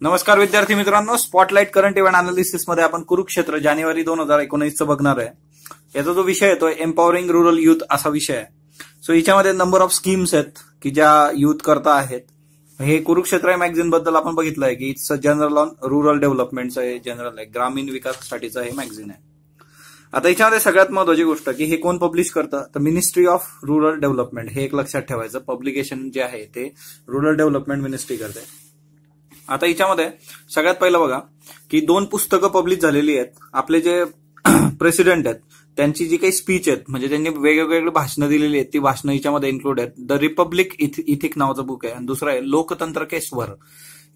नमस्कार विद्यार्थी मित्रांनो, स्पॉटलाइट करंट इव्हेंट अनालिसिस मध्ये आपण कुरुक्षेत्र जानेवारी 2019 बघणार आहे. याचा जो विषय आहे तो एम्पॉवरिंग रुरल युथ असा विषय आहे. सो याच्यामध्ये नंबर ऑफ स्कीम्स आहेत की ज्या युथ करता आहेत. हे कुरुक्षेत्र मॅगझिन बद्दल आपण बघितलं आहे की it's a general on rural डेव्हलपमेंटचं हे जनरल आहे, ग्रामीण विकासासाठीचं हे मॅगझिन आहे. आता याच्यामध्ये सगळ्यात महत्वाची गोष्ट की हे कोण पब्लिश करतं, तर मिनिस्ट्री ऑफ रुरल डेव्हलपमेंट. हे एक लक्षात ठेवायचं, पब्लिकेशन जे आहे ते रुरल डेव्हलपमेंट मिनिस्ट्री करते. आता याच्यामध्ये सगळ्यात पहिलं बघा की 2 पुस्तकं पब्लिश झालेली आहेत. आपले जे प्रेसिडेंट आहेत त्यांची जी काही स्पीच आहेत, म्हणजे त्यांनी वेगवेगळे भाषणं दिलेली आहेत, ती भाषणं याच्यामध्ये इन्क्लूड आहेत. द रिपब्लिक इथिक नावाचं बुक आहे आणि दुसरं आहे लोकतंत्र के स्वर.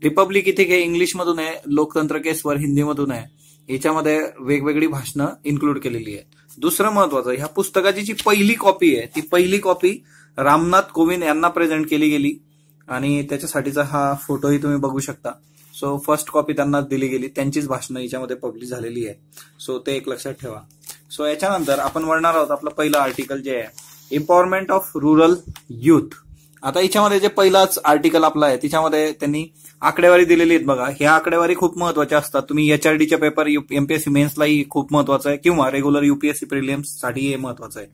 रिपब्लिक इथिक हे इंग्लिशमधून आहे, लोकतंत्र के स्वर हिंदीमधून आहे. याच्यामध्ये वेगवेगळी भाषणं इन्क्लूड केलेली आहेत. दुसरं महत्वाचं, ह्या पुस्तकाची जी पहिली कॉपी आहे ती पहिली कॉपी रामनाथ कोविंद यांना प्रेझेंट केली गेली आणि त्याच्यासाठीचा हा फोटोही तुम्ही बघू शकता. सो फर्स्ट कॉपी त्यांना दिली गेली, त्यांचीच भाषणं याच्यामध्ये पब्लिश झालेली आहे. सो ते एक लक्षात ठेवा. सो याच्यानंतर आपण वळणार आहोत आपलं पहिलं आर्टिकल जे आहे एम्पॉवरमेंट ऑफ रुरल युथ. आता याच्यामध्ये जे पहिलाच आर्टिकल आपला आहे त्याच्यामध्ये त्यांनी आकडेवारी दिलेली आहेत. बघा, ह्या आकडेवारी खूप महत्वाच्या असतात. तुम्ही एचआरडीच्या पेपर एमपीएससी मेन्सलाही खूप महत्वाचं आहे किंवा रेग्युलर युपीएससी प्रिलिम्स साठी हे महत्वाचं आहे.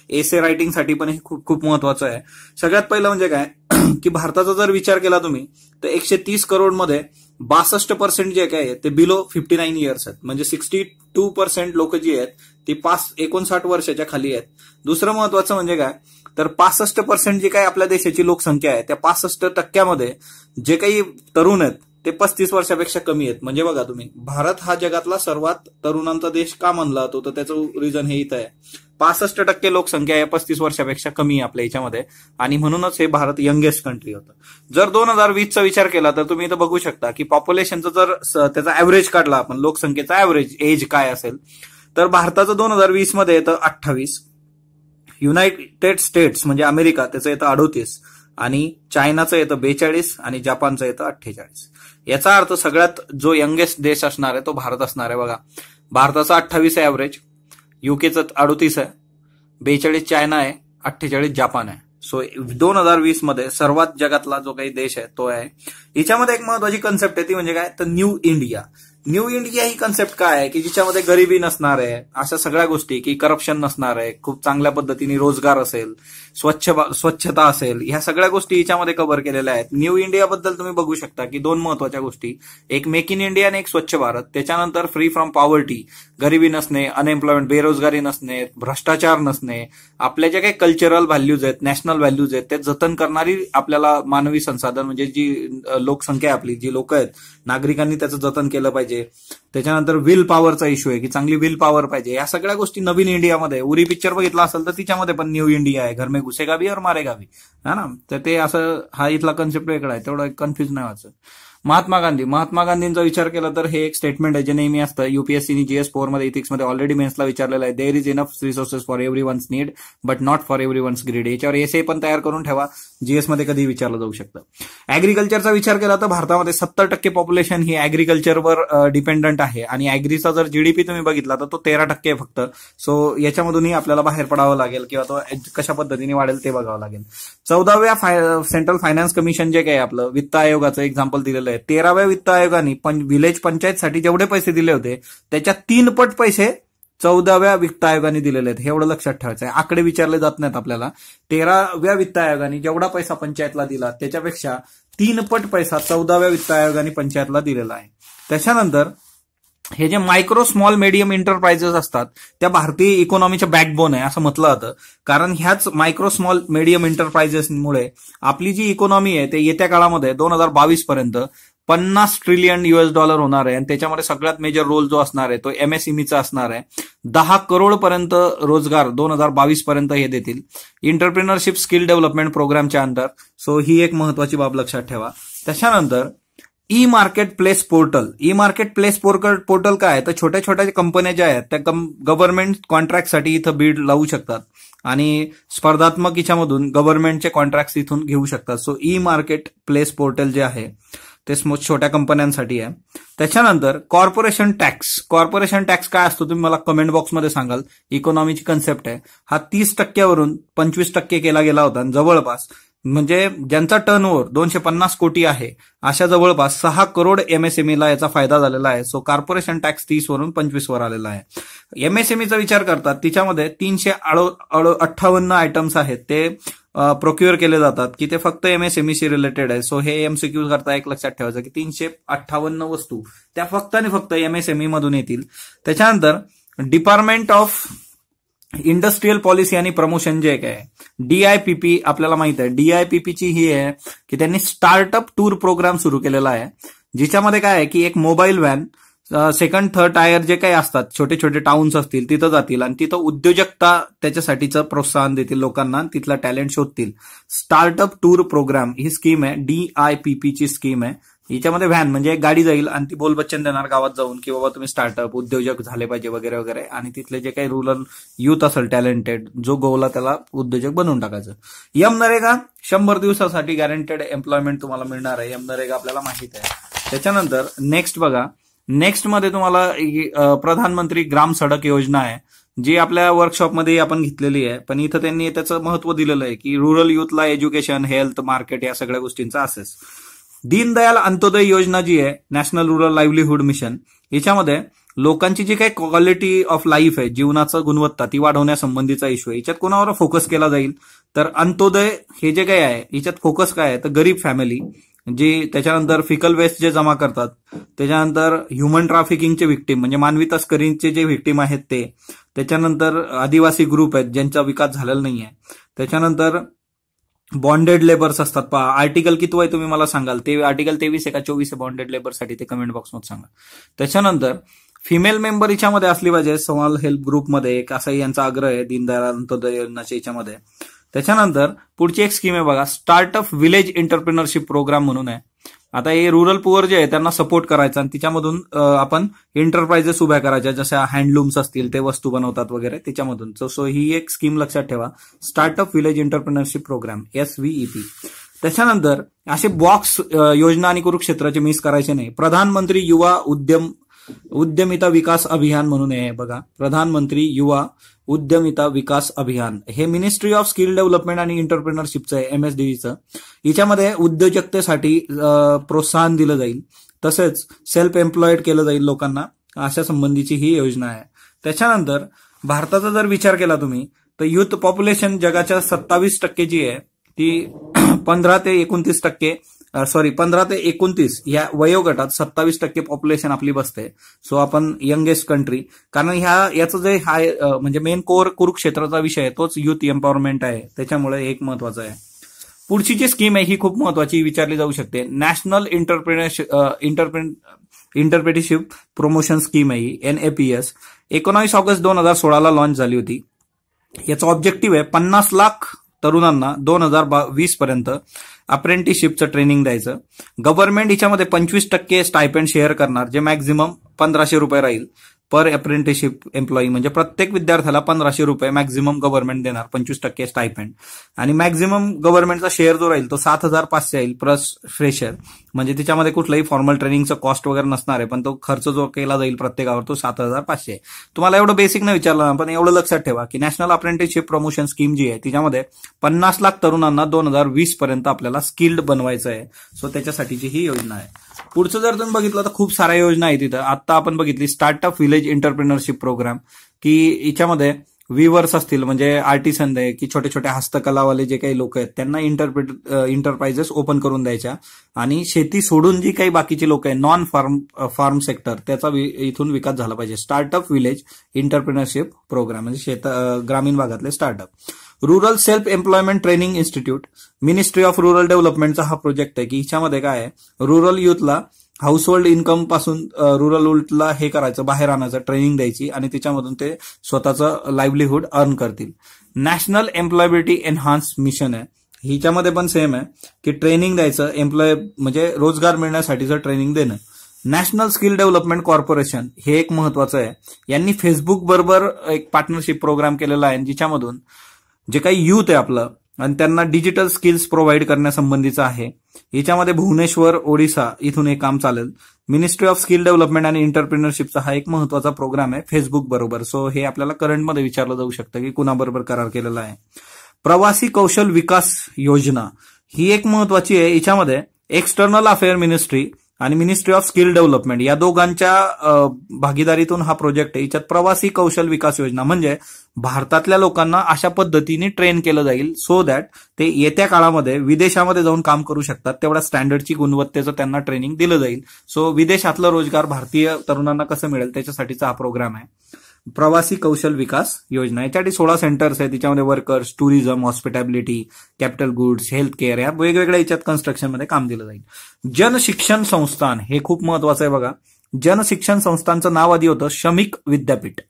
एसे रायटिंग साठी पण हे खूप खूप महत्वाचं आहे. सगळ्यात पहिलं म्हणजे काय की भारताचा जर विचार केला तुम्ही तर 130 करोड मध्ये 62% जे काय आहे ते बिलो 59 इयर्स आहेत. म्हणजे 62% लोक जी आहेत ती 59 वर्षाच्या खाली आहेत. दुसरं महत्वाचं म्हणजे काय तर 65% जी काही आपल्या देशाची लोकसंख्या आहे त्या 65% जे काही तरुण आहेत ते 35 वर्षापेक्षा कमी आहेत. म्हणजे बघा तुम्ही, भारत हा जगातला सर्वात तरुणांचा देश का मानला जातो तर त्याचं रिझन हे इथं आहे. 65% लोकसंख्या आहे 35 वर्षापेक्षा कमी आहे आपल्या याच्यामध्ये आणि म्हणूनच हे भारत यंगेस्ट कंट्री होतं. जर 2020चा विचार केला तर तुम्ही इथं बघू शकता की पॉप्युलेशनचा जर त्याचा ऍव्हरेज काढला आपण, लोकसंख्येचा ऍव्हरेज एज काय असेल तर भारताचं 2020 मध्ये येतं 28, युनायटेड स्टेट्स म्हणजे अमेरिका त्याचं येतं 38 आणि चायनाचं येतं 42 आणि जपानचं येतं 48. याचा अर्थ सगळ्यात जो यंगेस्ट देश असणार आहे तो भारत असणार आहे. बघा, भारताचं 28 आहे ऍव्हरेज, युकेचं 38 आहे, 42 चायना आहे, 48 जपान आहे. सो 2020 मध्ये सर्वात जगातला जो काही देश आहे तो आहे. याच्यामध्ये एक महत्वाची कन्सेप्ट आहे ती म्हणजे काय तर न्यू इंडिया. न्यू इंडिया ही कन्सेप्ट काय आहे की जिच्यामध्ये गरिबी नसणार आहे, अशा सगळ्या गोष्टी की करप्शन नसणार आहे, खूप चांगल्या पद्धतीने रोजगार असेल, स्वच्छता असेल, ह्या सगळ्या गोष्टी याच्यामध्ये कव्हर केलेल्या आहेत. न्यू इंडिया बद्दल तुम्ही बघू शकता की 2 महत्वाच्या गोष्टी, एक मेक इन इंडिया आणि एक स्वच्छ भारत. त्याच्यानंतर फ्री फ्रॉम पॉवर्टी, गरिबी नसणे, अनएम्प्लॉयमेंट, बेरोजगारी नसणे, भ्रष्टाचार नसणे, आपल्या ज्या काही कल्चरल व्हॅल्यूज आहेत, नॅशनल व्हॅल्यूज आहेत ते जतन करणारी आपल्याला मानवी संसाधन म्हणजे जी लोकसंख्या आपली, जी लोक आहेत, नागरिकांनी त्याचं जतन केलं पाहिजे. त्याच्यानंतर विल पॉवरचा इश्यू आहे की चांगली विल पॉवर पाहिजे. या सगळ्या गोष्टी नवीन इंडियामध्ये, उरी पिक्चर बघितला असेल तर तिच्यामध्ये पण न्यू इंडिया आहे, घर में घुसेगा भी और मारेगा भी, है ना. तर ते असं हा इथला कन्सेप्ट वेगळा आहे, तेवढं कन्फ्युज नाही व्हायचं. महात्मा गांधींचा विचार केला तर हे एक स्टेटमेंट आहे जे नेहमी असतं. युपीएससीनी GS4 मध्ये इथिक्स मध्ये ऑलरेडी मेन्सला विचारलेलं आहे. There is enough resources for everyone's need but not for everyone's greed. याच्यावर एसे पण तयार करून ठेवा, जीएस मध्ये कधी विचारलं जाऊ शकतं. अॅग्रिकल्चरचा विचार केला तर भारतामध्ये 70% पॉप्युलेशन ही अॅग्रिकल्चरवर डिपेंडंट आहे आणि अॅग्रीचा जर जीडीपी तुम्ही बघितला तर तो 13% आहे फक्त. सो याच्यामधूनही आपल्याला बाहेर पडावं लागेल किंवा तो कशा पद्धतीने वाढेल ते बघावं लागेल. 14व्या सेंट्रल फायनान्स कमिशन जे काही आपलं वित्त आयोगाचं एक्झाम्पल दिलेलं आहे, 13व्या वित्त आयोगाने विलेज पंचायतसाठी जेवढे पैसे दिले होते त्याच्या 3 पट पैसे 14व्या वित्त आयोगाने दिलेले आहेत. हे एवढं लक्षात ठेवायचं आहे. आकडे विचारले जात नाहीत आपल्याला. 13व्या वित्त आयोगाने जेवढा पैसा पंचायतला दिला त्याच्यापेक्षा 3 पट पैसा 14व्या वित्त आयोगाने पंचायतला दिलेला आहे. त्याच्यानंतर हे जे मायक्रो स्मॉल मीडियम एंटरप्राइजेस असतात त्या भारतीय इकॉनॉमीच्या बॅकबोन आहे असं म्हटलं जातं. कारण ह्याच मायक्रो स्मॉल मीडियम एंटरप्राइजेसमुळे आपली जी इकॉनॉमी आहे ते येत्या काळामध्ये 2022 पर्यंत $50 ट्रिलियन होणार आहे आणि त्याच्यामध्ये सगळ्यात मेजर रोल जो असणार आहे तो एमएसएमईचा असणार आहे. 10 करोड पर्यंत रोजगार 2022 पर्यंत हे देतील एंटरप्रिनरशिप स्किल डेव्हलपमेंट प्रोग्रामच्या अंडर. सो ही एक महत्वाची बाब लक्षात ठेवा. त्याच्यानंतर E market place portal. E market place portal काय आहे तर छोट्या छोट्या कंपन्या ज्या आहेत त्या गव्हर्नमेंट कॉन्ट्रॅक्टसाठी इथं बीड लावू शकतात आणि स्पर्धात्मक याच्यामधून गव्हर्नमेंटचे कॉन्ट्रॅक्ट इथून घेऊ शकतात. So E market place portal जे आहे ते छोट्या कंपन्यांसाठी आहे. त्याच्यानंतर कॉर्पोरेशन टॅक्स काय असतो तुम्ही मला कमेंट बॉक्समध्ये सांगाल. इकॉनॉमीची कन्सेप्ट आहे. हा 30% वरून 25% केला गेला होता आणि जवळपास म्हणजे ज्यांचा टर्नओव्हर 250 कोटी आहे अशा जवळपास 6 करोड एमएसएमईला याचा फायदा झालेला आहे. सो कॉर्पोरेशन टॅक्स 30 वरून 25 वर आलेला आहे. एमएसएमईचा विचार करतात तिच्यामध्ये 358 आयटम्स आहेत ते प्रोक्युअर केले जातात की ते फक्त एमएसएमईशी रिलेटेड आहे. सो हे एमसीक्यू करता एक लक्षात ठेवायचं की 358 वस्तू त्या फक्त आणि फक्त एमएसएमई मधून येतील. त्याच्यानंतर डिपार्टमेंट ऑफ इंडस्ट्रियल पॉलिसी आणि प्रमोशन जे काय DIPP आपल्याला माहित आहे. DIPPची ही आहे की त्यांनी स्टार्टअप टूर प्रोग्राम सुरू केलेला आहे, जिच्यामध्ये काय आहे की एक mobile van second third tier जे काही असतात छोटे छोटे टाउन्स असतील तिथं जातील आणि तिथं उद्योजकता त्याच्यासाठीचं प्रोत्साहन देतील लोकांना, तिथला टॅलेंट शोधतील. स्टार्टअप टूर प्रोग्राम ही स्कीम आहे, DIPP ची स्कीम आहे. याच्यामध्ये व्हॅन म्हणजे एक गाडी जाईल आणि ती बोलबच्चन देणार गावात जाऊन की बाबा तुम्ही स्टार्टअप उद्योजक झाले पाहिजे वगैरे वगैरे, आणि तिथले जे काही रुरल युथ असेल टॅलेंटेड जो गोवला त्याला उद्योजक बनवून टाकायचं. मनरेगा 100 दिवसासाठी गॅरंटेड एम्प्लॉयमेंट तुम्हाला मिळणार आहे. मनरेगा आपल्याला माहित आहे. त्याच्यानंतर नेक्स्ट बघा, नेक्स्ट मध्ये तुम्हाला प्रधानमंत्री ग्राम सडक योजना आहे जी आपल्या वर्कशॉपमध्ये आपण घेतलेली आहे, पण इथं त्यांनी त्याचं महत्व दिलेलं आहे की रुरल युथला एज्युकेशन, हेल्थ, मार्केट या सगळ्या गोष्टींचा असेस. दीनदयाल अंत्योदय योजना जी आहे, नॅशनल रुरल लाईव्हलीहूड मिशन, याच्यामध्ये लोकांची जी काही क्वालिटी ऑफ लाईफ आहे, जीवनाचं गुणवत्ता ती वाढवण्यासंबंधीचा इश्यू आहे. याच्यात कोणावर फोकस केला जाईल तर अंत्योदय हे जे काही आहे याच्यात फोकस काय आहे तर गरीब फॅमिली जी, त्याच्यानंतर फिकल वेस्ट जे जमा करतात, त्याच्यानंतर ह्युमन ट्रॅफिकिंगचे व्हिक्टीम म्हणजे मानवी तस्करींचे जे व्हिक्टीम आहेत ते, त्याच्यानंतर आदिवासी ग्रुप आहेत ज्यांचा विकास झालेला नाहीये, त्याच्यानंतर बॉन्डेड लेबर्स असतात. पहा आर्टिकल किती आहे तुम्ही मला सांगाल, ते आर्टिकल 23 आहे का 24 आहे बॉन्डेड लेबरसाठी ते कमेंट बॉक्समध्ये सांगा. त्याच्यानंतर फिमेल मेंबर याच्यामध्ये असली पाहिजे स्मॉल हेल्प ग्रुपमध्ये, एक असाही यांचा आग्रह आहे दीनदयाल अंत्योदय योजनेच्या याच्यामध्ये. त्याच्यानंतर पुढची एक स्कीम आहे बघा, स्टार्टअप विलेज एंटरप्रिनरशिप प्रोग्राम म्हणून आहे. आता हे रुरल पुअर जे आहे त्यांना सपोर्ट करायचा आणि तिच्यामधून आपण एंटरप्राइजेस उभ्या करायच्या, जशा हँडलूम्स असतील ते वस्तू बनवतात वगैरे त्याच्यामधून. सो ही एक स्कीम लक्षात ठेवा, startup village entrepreneurship programme SVEP. त्याच्यानंतर असे बॉक्स योजना आणि कुरुक्षेत्राचे मिस करायचे नाही. प्रधानमंत्री युवा उद्यमिता विकास अभियान म्हणून आहे बघा, प्रधानमंत्री युवा उद्यमिता विकास अभियान हे मिनिस्ट्री ऑफ स्किल डेव्हलपमेंट आणि एंटरप्रिनरशिपचं आहे, MSDEचं. याच्यामध्ये उद्योजकतेसाठी प्रोत्साहन दिलं जाईल, तसेच सेल्फ एम्प्लॉयड केलं जाईल लोकांना, अशा संबंधीची ही योजना आहे. त्याच्यानंतर भारताचा जर विचार केला तुम्ही तर युथ पॉप्युलेशन जगाच्या 27% जी आहे ती 15 ते 29 या वयोगटात 27% पॉप्युलेशन आपली बसते. सो आपण यंगेस्ट कंट्री, कारण याचं जे म्हणजे मेन कोर कुरुक्षेत्राचा विषय आहे तोच युथ एम्पॉवरमेंट आहे, त्याच्यामुळे एक महत्वाचं आहे. पुढची जी स्कीम आहे ही खूप महत्वाची विचारली जाऊ शकते, नॅशनल इंटरप्रेटिशिप प्रमोशन स्कीम आहे ही, NAPS. 19 ऑगस्ट 2016 लॉन्च झाली होती. याचा ऑब्जेक्टिव्ह आहे 50 लाख तरुणांना 2020 पर्यंत अप्रेंटिसशिपचं ट्रेनिंग द्यायचं. गव्हर्नमेंट याच्यामध्ये 25% स्टायपेंड शेअर करणार, जे मॅक्झिमम 1500 रुपये राहील पर अप्रेंटिसशिप एम्प्लॉई, म्हणजे प्रत्येक विद्यार्थ्याला 1500 रुपये मॅक्झिमम गव्हर्नमेंट देणार, 25% स्टायपेंड. आणि मॅक्झिमम गव्हर्नमेंटचा शेअर जो राहील तो 7500 येईल प्लस फ्रेशर, म्हणजे त्याच्यामध्ये कुठलंही फॉर्मल ट्रेनिंगचं कॉस्ट वगैरे नसणार आहे, पण तो खर्च जो केला जाईल प्रत्येकावर तो 7500 आहे. तुम्हाला एवढं बेसिक नाही विचारलं, पण एवढं लक्षात ठेवा की नॅशनल अप्रेंटिसशिप प्रमोशन स्कीम जी आहे तिच्यामध्ये 50 लाख तरुणांना 2020 पर्यंत आपल्याला स्किल्ड बनवायचं आहे. सो त्याच्यासाठीची ही योजना आहे. पुढचं जर तुम्ही बघितलं तर खूप साऱ्या योजना आहेत तिथं. आता आपण बघितली स्टार्टअप विलेज एंटरप्रिनरशिप प्रोग्राम, की याच्यामध्ये विवर्स असतील म्हणजे आर्टिसन आहे की छोटे छोटे हस्तकलावाले जे काही लोक आहेत त्यांना इंटरप्राइजेस ओपन करून द्यायच्या, आणि शेती सोडून जी काही बाकीची लोक आहेत नॉन फार्म सेक्टर त्याचा इथून विकास झाला पाहिजे. स्टार्टअप विलेज एंटरप्रिनरशिप प्रोग्राम म्हणजे ग्रामीण भागातले startup. Rural self employment training institute, ministry of rural डेव्हलपमेंटचा हा प्रोजेक्ट आहे की हिच्यामध्ये काय आहे, रुरल युथला हाऊस होल्ड इन्कम पासून रुरल युथला हे करायचं, बाहेर आणायचं, ट्रेनिंग द्यायची आणि त्याच्यामधून ते स्वतःचं लाईव्हलीहूड अर्न करतील. नॅशनल एम्प्लॉयबिलिटी एन्हान्स मिशन आहे, हिच्यामध्ये पण सेम आहे की ट्रेनिंग द्यायचं, एम्प्लॉय म्हणजे रोजगार मिळण्यासाठीचं ट्रेनिंग देणं. नॅशनल स्किल डेव्हलपमेंट कॉर्पोरेशन हे एक महत्वाचं आहे, यांनी फेसबुक बरोबर एक पार्टनरशिप प्रोग्राम केलेला आहे, जिच्यामधून जे काही युथ आहे आपलं आणि त्यांना डिजिटल स्किल्स प्रोव्हाइड करण्यासंबंधीचं आहे. याच्यामध्ये भुवनेश्वर, ओडिसा इथून हे काम चालेल. मिनिस्ट्री ऑफ स्किल डेव्हलपमेंट आणि एंटरप्रिनरशिपचा हा एक महत्वाचा प्रोग्राम आहे फेसबुक बरोबर. सो हे आपल्याला करंटमध्ये विचारलं जाऊ शकतं की कुणाबरोबर करार केलेला आहे. प्रवासी कौशल विकास योजना ही एक महत्वाची आहे. याच्यामध्ये एक्सटर्नल अफेअर मिनिस्ट्री आणि मिनिस्ट्री ऑफ स्किल डेव्हलपमेंट या दोघांच्या भागीदारीतून हा प्रोजेक्ट आहे. याच्यात प्रवासी कौशल विकास योजना म्हणजे भारतातल्या लोकांना अशा पद्धतीने ट्रेन केलं जाईल सो दॅट ते येत्या काळामध्ये विदेशामध्ये जाऊन काम करू शकतात. तेवढ्या स्टँडर्डची गुणवत्तेचं त्यांना ट्रेनिंग दिलं जाईल. सो विदेशातलं रोजगार भारतीय तरुणांना कसं मिळेल त्याच्यासाठीचा हा प्रोग्राम आहे प्रवासी कौशल विकास योजना. याच्यासाठी 16 सेंटर्स आहेत. त्याच्यामध्ये workers, tourism, hospitability, capital goods, health care या वेगवेगळ्या याच्यात कन्स्ट्रक्शनमध्ये काम दिलं जाईल. जनशिक्षण संस्थान हे खूप महत्वाचं आहे बघा. जनशिक्षण संस्थांचं नाव आधी होतं श्रमिक विद्यापीठ.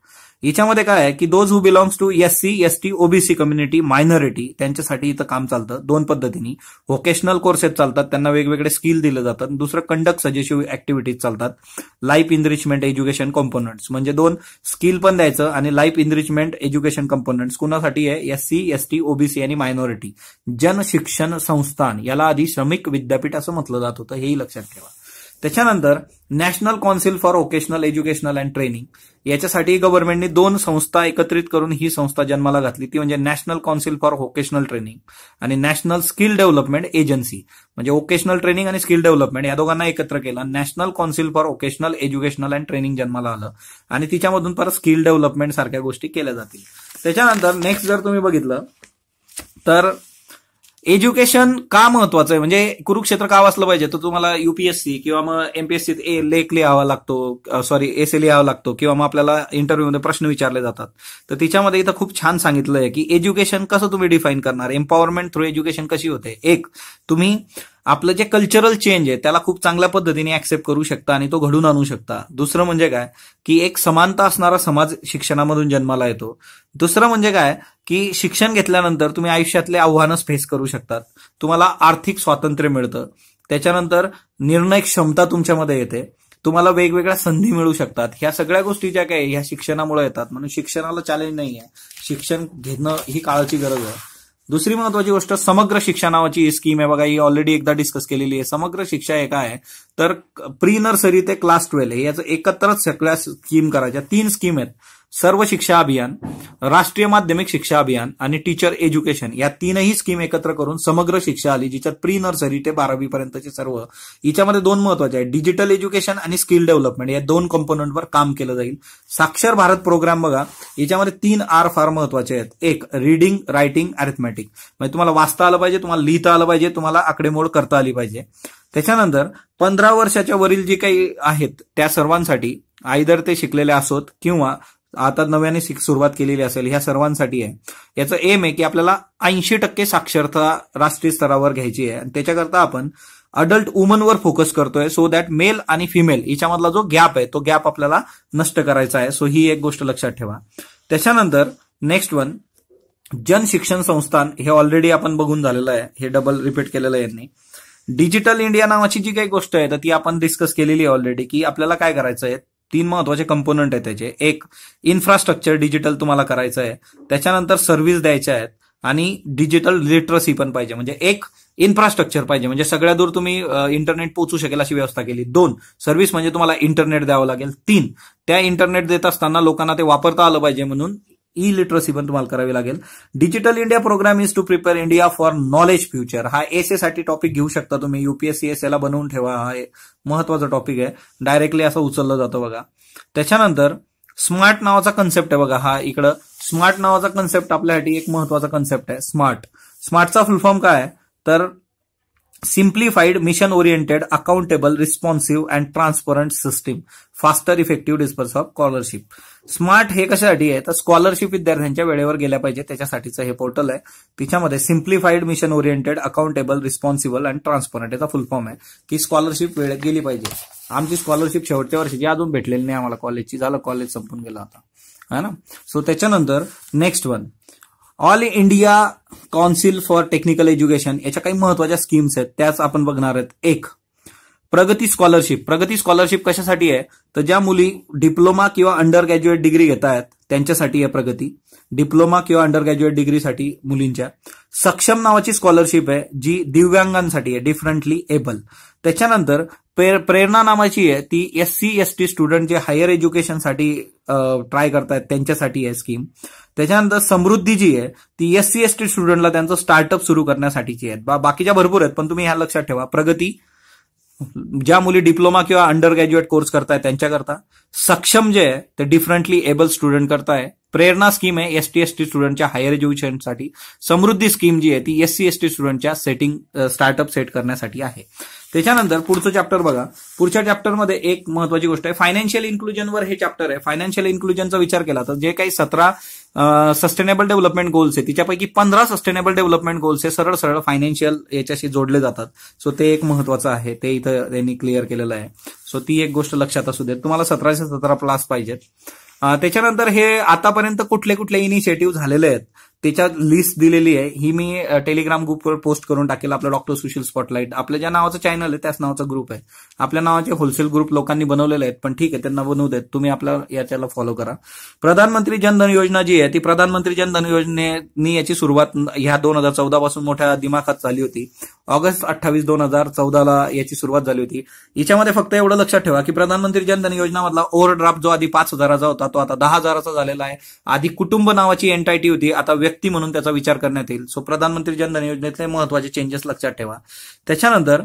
याच्यामध्ये काय आहे की those who belongs to SC, ST, OBC community minority त्यांच्यासाठी इथं काम चालतं. 2 पद्धतीने व्होकेशनल कोर्सेस चालतात, त्यांना वेगवेगळे स्किल दिले जातात. दुसरं कंडक्ट सजेशिव्ह ऍक्टिव्हिटीज चालतात. लाईफ इनरिचमेंट एज्युकेशन कॉम्पोनंट्स म्हणजे 2 स्किल पण द्यायचं आणि लाईफ इनरिचमेंट एज्युकेशन कॉम्पोनंट्स कुणासाठी आहे SC, ST, OBC आणि मायनॉरिटी. जनशिक्षण संस्थान याला आधी श्रमिक विद्यापीठ असं म्हटलं जात होतं, हेही लक्षात ठेवा. त्याच्यानंतर national council for vocational educational and training याच्यासाठी गव्हर्नमेंटने 2 संस्था एकत्रित करून ही संस्था जन्माला घातली. ती म्हणजे national council for vocational training आणि नॅशनल स्किल डेव्हलपमेंट एजन्सी. म्हणजे व्होकेशनल ट्रेनिंग आणि स्किल डेव्हलपमेंट या दोघांना एकत्र केलं. National council for vocational educational and training जन्माला आलं आणि तिच्यामधून परत स्किल डेव्हलपमेंट सारख्या गोष्टी केल्या जातील. त्याच्यानंतर नेक्स्ट जर तुम्ही बघितलं तर एज्युकेशन का महत्वाचं आहे म्हणजे कुरुक्षेत्र का वाचलं पाहिजे तर तुम्हाला UPSC किंवा मग MPSC लेख लिहावा लागतो, एसे लिहावा लागतो किंवा मग आपल्याला इंटरव्ह्यूमध्ये प्रश्न विचारले जातात. तर तिच्यामध्ये इथं खूप छान सांगितलं आहे की एज्युकेशन कसं तुम्ही डिफाईन करणार, एम्पॉवरमेंट थ्रू एज्युकेशन कशी होते. एक, तुम्ही आपलं जे कल्चरल चेंज आहे त्याला खूप चांगल्या पद्धतीने ऍक्सेप्ट करू शकता आणि तो घडून आणू शकता. दुसरं म्हणजे काय की एक समानता असणारा समाज शिक्षणामधून जन्माला येतो. दुसरं म्हणजे काय की शिक्षण घेतल्यानंतर तुम्ही आयुष्यातले आव्हानं फेस करू शकतात. तुम्हाला आर्थिक स्वातंत्र्य मिळतं. त्याच्यानंतर निर्णय क्षमता तुमच्यामध्ये येते. तुम्हाला वेगवेगळ्या संधी मिळू शकतात. ह्या सगळ्या गोष्टी ज्या काय ह्या शिक्षणामुळे येतात. म्हणून शिक्षणाला चॅलेंज नाही आहे. शिक्षण घेणं ही काळाची गरज आहे. दुसरी महत्वाची गोष्ट समग्र शिक्षा नावाची स्कीम आहे बघा. ही ऑलरेडी एकदा डिस्कस केलेली आहे. समग्र शिक्षा हे काय आहे तर प्री नर्सरी ते क्लास 12 हे याचं एकत्रच सगळ्या स्कीम करायच्या. 3 स्कीम आहेत. सर्व शिक्षा अभियान, राष्ट्रीय माध्यमिक शिक्षा अभियान आणि टीचर एज्युकेशन या 3ही स्कीम एकत्र करून समग्र शिक्षा आली, जिच्यात प्री नर्सरी ते 12वी पर्यंतचे सर्व. याच्यामध्ये 2 महत्वाचे आहेत, डिजिटल एज्युकेशन आणि स्किल डेव्हलपमेंट. या 2 कंपोनंटवर काम केलं जाईल. साक्षर भारत प्रोग्राम बघा. याच्यामध्ये 3 R फार महत्वाचे आहेत. एक, रीडिंग, रायटिंग, अरिथमॅटिक. म्हणजे तुम्हाला वाचता आलं पाहिजे, तुम्हाला लिहिता आलं पाहिजे, तुम्हाला आकडेमोड करता आली पाहिजे. त्याच्यानंतर 15 वर्षाच्या वरील जे काही आहेत त्या सर्वांसाठी आयदर ते शिकलेले असोत किंवा आता नव्याने सुरुवात केलेली असेल ह्या सर्वांसाठी आहे. याचं एम आहे की आपल्याला 80% साक्षरता राष्ट्रीय स्तरावर घ्यायची आहे आणि त्याच्याकरता आपण अडल्ट वुमनवर फोकस करतोय सो दॅट मेल आणि फिमेल याच्यामधला जो गॅप आहे तो गॅप आपल्याला नष्ट करायचा आहे. सो ही एक गोष्ट लक्षात ठेवा. त्याच्यानंतर नेक्स्ट वन, जनशिक्षण संस्थान हे ऑलरेडी आपण बघून झालेलं आहे. हे डबल रिपीट केलेलं आहे यांनी. डिजिटल इंडिया नावाची जी काही गोष्ट आहे तर ती आपण डिस्कस केलेली आहे ऑलरेडी की आपल्याला काय करायचं आहे. 3 महत्वाचे कंपोनंट आहेत त्याचे. एक, इन्फ्रास्ट्रक्चर डिजिटल तुम्हाला करायचं आहे. त्याच्यानंतर सर्व्हिस द्यायच्या आहेत आणि डिजिटल लिटरसी पण पाहिजे. म्हणजे एक, इन्फ्रास्ट्रक्चर पाहिजे म्हणजे सगळ्या दूर तुम्ही इंटरनेट पोहोचू शकेल अशी व्यवस्था केली. 2, सर्व्हिस म्हणजे तुम्हाला इंटरनेट द्यावं लागेल. 3, त्या इंटरनेट देत असताना लोकांना ते वापरता आलं पाहिजे म्हणून ई लिटरसी पण तुम्हाला करावी लागेल. Digital India programme is to prepare India for knowledge future. हा एसे साठी टॉपिक घेऊ शकता तुम्ही. UPSC एसेला बनवून ठेवा. हा महत्वाचा टॉपिक आहे. डायरेक्टली असं उचललं जातं बघा. त्याच्यानंतर स्मार्ट नावाचा कन्सेप्ट आहे बघा. हा इकडं स्मार्ट नावाचा कन्सेप्ट आपल्यासाठी एक महत्वाचा कन्सेप्ट आहे. स्मार्टचा फुल फॉर्म काय आहे तर simplified, mission oriented, accountable, responsive and transparent system, faster effective disperse of scholarship. Smart हे कशासाठी आहे तर स्कॉलरशिप विद्यार्थ्यांच्या वेळेवर गेल्या पाहिजे त्याच्यासाठीचं हे पोर्टल आहे. तिच्यामध्ये simplified, mission oriented, accountable, responsible and transparent याचा फुल फॉर्म आहे की स्कॉलरशिप वेळेत गेली पाहिजे. आमची स्कॉलरशिप शेवटच्या वर्षीची अजून भेटलेली नाही आम्हाला कॉलेजची. झालं, कॉलेज संपून गेला आता है ना. सो त्याच्यानंतर next one, all India council for technical education. याच्या काही महत्वाच्या स्कीम्स आहेत त्याच आपण बघणार आहेत. एक, प्रगती स्कॉलरशिप. प्रगती स्कॉलरशिप कशासाठी आहे तर ज्या मुली डिप्लोमा किंवा अंडर ग्रॅज्युएट डिग्री घेत आहेत त्यांच्यासाठी आहे प्रगती. डिप्लोमा किंवा अंडर ग्रॅज्युएट डिग्रीसाठी मुलींच्या. सक्षम नावाची स्कॉलरशिप आहे जी दिव्यांगांसाठी आहे, डिफरंटली एबल. त्याच्यानंतर प्रेरणा नावाची आहे ती SC/ST स्टुडंट जे हायर एज्युकेशनसाठी ट्राय करतायत त्यांच्यासाठी आहे स्कीम. त्याच्यानंतर समृद्धी जी आहे ती SC/ST स्टुडंटला त्यांचं स्टार्टअप सुरू करण्यासाठीची आहे. बाकीच्या भरपूर आहेत, पण तुम्ही ह्या लक्षात ठेवा. प्रगती ज्या मुली डिप्लोमा किंवा अंडर ग्रॅज्युएट कोर्स करताय त्यांच्याकरता. सक्षम जे आहे ते डिफरंटली एबल स्टुडंट करताय. प्रेरणा स्कीम आहे ST/ST स्टुडंटच्या हायर एज्युकेशनसाठी. समृद्धी स्कीम जी आहे ती SC/ST स्टुडंटच्या स्टार्टअप सेट करण्यासाठी आहे. त्याच्यानंतर पुढचं चॅप्टर बघा. पुढच्या चॅप्टरमध्ये एक महत्वाची गोष्ट आहे, फायनान्शियल इन्क्लुजनवर हे चॅप्टर आहे. फायनान्शियल इन्क्लुजनचा विचार केला तर जे काही 17 सस्टेनेबल डेव्हलपमेंट गोल्स आहे तिच्यापैकी 15 सस्टेनेबल डेव्हलपमेंट गोल्स हे सरळ सरळ फायनान्शियल याच्याशी जोडले जातात. सो ते एक महत्वाचं आहे, ते इथं त्यांनी क्लिअर केलेलं आहे. सो ती एक गोष्ट लक्षात असू देत. तुम्हाला 17 प्लस पाहिजेत. त्याच्यानंतर हे आतापर्यंत कुठले कुठले इनिशिएटिव्ह झालेले आहेत त्याच्या लिस्ट दिलेली आहे. ही मी टेलिग्राम ग्रुपवर पोस्ट करून टाकेल. आपलं डॉक्टर सुशील स्पॉटलाइट आपल्या ज्या नावाचं चॅनल आहे त्याच नावाचा ग्रुप आहे. आपल्या नावाचे होलसेल ग्रुप लोकांनी बनवलेले आहेत, पण ठीक आहे त्यांना बनवू देत. तुम्ही आपल्या याच्याला फॉलो करा. प्रधानमंत्री जनधन योजना जी आहे ती प्रधानमंत्री जनधन योजनेनी याची सुरुवात ह्या 2014 पासून मोठ्या दिमाखात झाली होती. ऑगस्ट 28, 2014 याची सुरुवात झाली होती. याच्यामध्ये फक्त एवढं लक्षात ठेवा की प्रधानमंत्री जनधन योजना मधला ओव्हरड्राफ्ट जो आधी 5,000चा होता तो आता 10,000चा झालेला आहे. आधी कुटुंब नावाची एंटायटी होती, आता व्यक्ती म्हणून त्याचा विचार करण्यात येईल. सो प्रधानमंत्री जनधन योजनेतले महत्वाचे चेंजेस लक्षात ठेवा. त्याच्यानंतर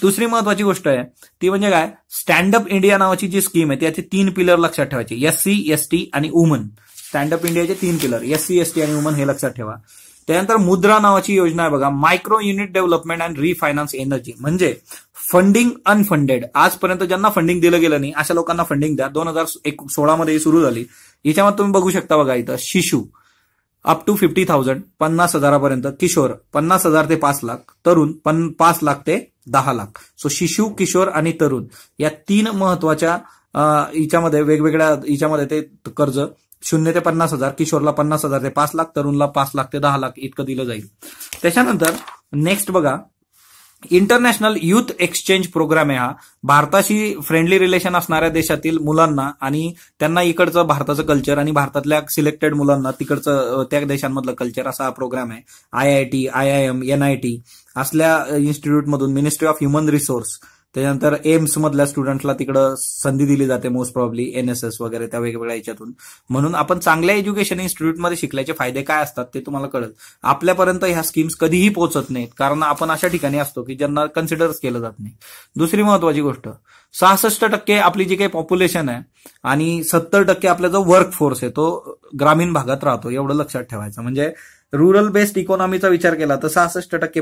दुसरी महत्वाची गोष्ट आहे ती म्हणजे काय, स्टँडअप इंडिया नावाची जी स्कीम आहे त्याचे 3 पिलर लक्षात ठेवायचे. SC/ST आणि वुमन. स्टँडअप इंडियाचे 3 पिलर SC/ST आणि वुमन हे लक्षात ठेवा. त्यानंतर मुद्रा नावाची योजना आहे बघा, micro unit development and रिफायनान्स energy. म्हणजे फंडिंग अनफंडेड, आजपर्यंत ज्यांना फंडिंग दिलं गेलं नाही अशा लोकांना फंडिंग द्या. 2016 मध्ये ही सुरू झाली. याच्यामध्ये तुम्ही बघू शकता बघा इथं शिशु अप टू 50,000 50,000पर्यंत, किशोर 50,000 ते 5 लाख, तरुण 5 लाख ते 10 लाख. सो शिशु, किशोर आणि तरुण या 3 महत्वाच्या हिच्यामध्ये वेगवेगळ्या हिच्यामध्ये ते कर्ज 0 ते 50,000, किशोरला 50,000 ते 5 लाख, तरुणला 5 लाख ते 10 लाख इतकं दिलं जाईल. त्याच्यानंतर नेक्स्ट बघा, इंटरनॅशनल युथ एक्सचेंज प्रोग्राम आहे. हा भारताशी फ्रेंडली रिलेशन असणाऱ्या देशातील मुलांना आणि त्यांना इकडचं भारताचं कल्चर आणि भारतातल्या सिलेक्टेड मुलांना तिकडचं त्या देशांमधलं कल्चर असा हा प्रोग्राम आहे. IIT, IIM, NIT असल्या इन्स्टिट्यूटमधून मिनिस्ट्री ऑफ ह्युमन रिसोर्स, त्याच्यानंतर एम्स मधल्या स्टुडंटला तिकडं संधी दिली जाते मोस्ट प्रॉब्ली, NSS वगैरे त्या वेगवेगळ्या याच्यातून. म्हणून आपण चांगल्या एज्युकेशन इन्स्टिट्यूटमध्ये शिकल्याचे फायदे काय असतात ते तुम्हाला कळेल. आपल्यापर्यंत ह्या स्कीम्स कधीही पोहोचत नाहीत कारण आपण अशा ठिकाणी असतो की ज्यांना कन्सिडरच केलं जात नाही. दुसरी महत्वाची गोष्ट, 66% आपली जी काही पॉप्युलेशन आहे आणि 70% आपला जो वर्क फोर्स आहे तो ग्रामीण भागात राहतो, एवढं लक्षात ठेवायचं. म्हणजे रुरल बेस्ड इकॉनॉमीचा विचार केला तर 66%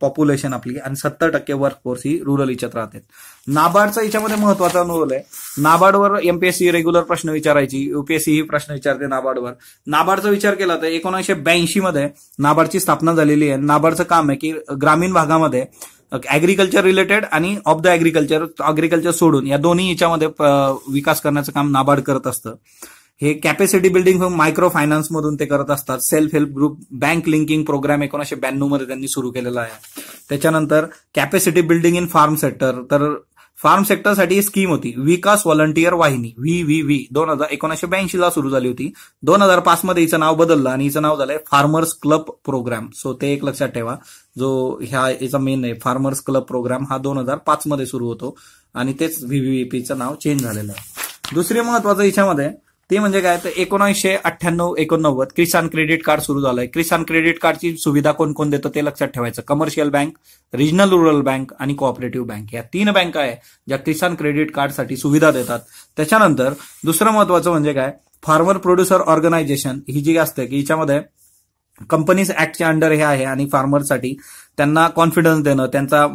पॉप्युलेशन आपली आणि 70% वर्कफोर्स ही रुरल याच्यात राहते. नाबार्डचा याच्यामध्ये महत्वाचा रोल आहे. नाबार्डवर MPSC रेग्युलर प्रश्न विचारायची, UPSC ही प्रश्न विचारते नाबार्डवर. नाबार्डचा विचार केला तर 1982 मध्ये नाबार्डची स्थापना झालेली आहे. नाबार्डचं काम आहे की ग्रामीण भागामध्ये ऍग्रिकल्चर रिलेटेड आणि ऑफ द अग्रिकल्चर सोडून या दोन्ही याच्यामध्ये विकास करण्याचं काम नाबार्ड करत असतं. हे कॅपॅसिटी बिल्डिंग मायक्रो फायनान्स मधून ते करत असतात. Self help group bank linking programme 1992 मध्ये त्यांनी सुरू केलेला आहे. त्याच्यानंतर capacity building in farm sector, तर फार्म सेक्टरसाठी स्कीम होती विकास व्हॉलंटियर वाहिनी VVV 1982 ला सुरू झाली होती. 2005 मध्ये हिचं नाव बदललं आणि हिचं नाव झालंय फार्मर्स क्लब प्रोग्राम. सो ते एक लक्षात ठेवा, जो याचा मेन आहे फार्मर्स क्लब प्रोग्राम हा 2005 मध्ये सुरू होतो आणि तेच VVVPचं नाव चेंज झालेलं आहे. दुसरे महत्वाचं याच्यामध्ये ते म्हणजे काय तर 1998-89 किसान क्रेडिट कार्ड सुरू झालंय. किसान क्रेडिट कार्डची सुविधा कोण कोण देतं ते लक्षात ठेवायचं. Commercial bank, regional rural bank आणि कोऑपरेटिव्ह बँक या 3 बँका आहे ज्या किसान क्रेडिट कार्डसाठी सुविधा देतात. त्याच्यानंतर दुसरं महत्वाचं म्हणजे काय, फार्मर प्रोड्युसर ऑर्गनायझेशन ही जी असते की हिच्यामध्ये कंपनीज ऍक्टच्या अंडर हे आहे आणि फार्मरसाठी त्यांना कॉन्फिडन्स देणं, त्यांचा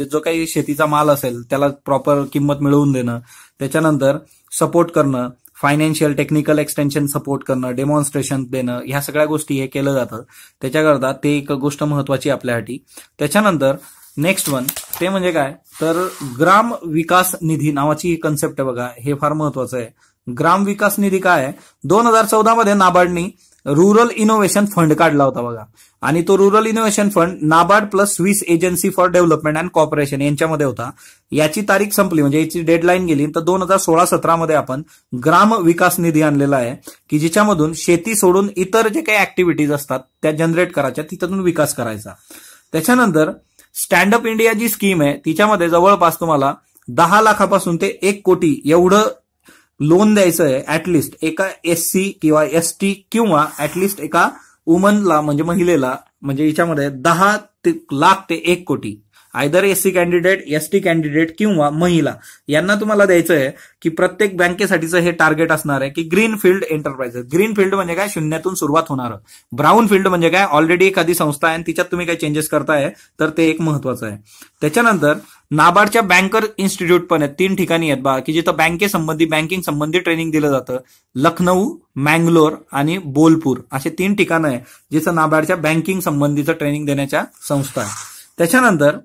जो काही शेतीचा माल असेल त्याला प्रॉपर किंमत मिळवून देणं, त्याच्यानंतर सपोर्ट करणं, फायनान्शियल टेक्निकल एक्सटेन्शन सपोर्ट करणं, डेमॉन्स्ट्रेशन देणं, ह्या सगळ्या गोष्टी हे केलं जातं. त्याच्याकरता ते एक गोष्ट महत्वाची आपल्यासाठी. त्याच्यानंतर नेक्स्ट वन ते म्हणजे काय तर ग्राम विकास निधी नावाची कन्सेप्ट आहे बघा, हे फार महत्वाचं आहे. ग्राम विकास निधी काय आहे, 2014 मध्ये नाबार्डनी रुरल इनोव्हेशन फंड काढला होता बघा आणि तो rural innovation fund NABARD plus Swiss agency for development and corporation यांच्यामध्ये होता. याची तारीख संपली म्हणजे याची डेडलाईन गेली तर 2016-17 मध्ये आपण ग्राम विकास निधी आणलेला आहे की जिच्यामधून शेती सोडून इतर जे काही ऍक्टिव्हिटीज असतात त्या जनरेट करायच्या, तिथून विकास करायचा. त्याच्यानंतर स्टँडअप इंडिया जी स्कीम आहे तिच्यामध्ये जवळपास तुम्हाला 10 लाखापासून ते 1 कोटी एवढं लोन द्यायचं आहे ऍटलिस्ट एका SC किंवा ST किंवा ऍटलिस्ट एका वुमनला म्हणजे महिलेला, म्हणजे याच्यामध्ये 10 लाख ते 1 कोटी either SC candidate, ST candidate किंवा महिला यांना तुम्हाला द्यायचं आहे की प्रत्येक बँकेसाठीचं हे टार्गेट असणार आहे की green field enterprises. Green field म्हणजे काय, शून्यातून सुरुवात होणारं. ब्राऊन फील्ड म्हणजे काय, ऑलरेडी एखादी संस्था आहे आणि तिच्यात तुम्ही काही चेंजेस करताय, तर ते एक महत्वाचं आहे. त्याच्यानंतर नाबार्डच्या बँकर इन्स्टिट्यूट पण आहेत, 3 ठिकाणी आहेत बा की जिथं बँकिंग संबंधी ट्रेनिंग दिलं जातं. लखनौ, मँगलोर आणि बोलपूर असे 3 ठिकाणं आहे जिथं नाबार्डच्या बँकिंग संबंधीचं ट्रेनिंग देण्याच्या संस्था आहे. त्याच्यानंतर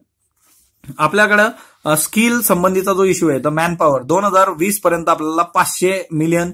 आपल्याकडं स्किल संबंधीचा जो इश्यू आहे तर मॅनपॉवर 2020 पर्यंत आपल्याला 500 मिलियन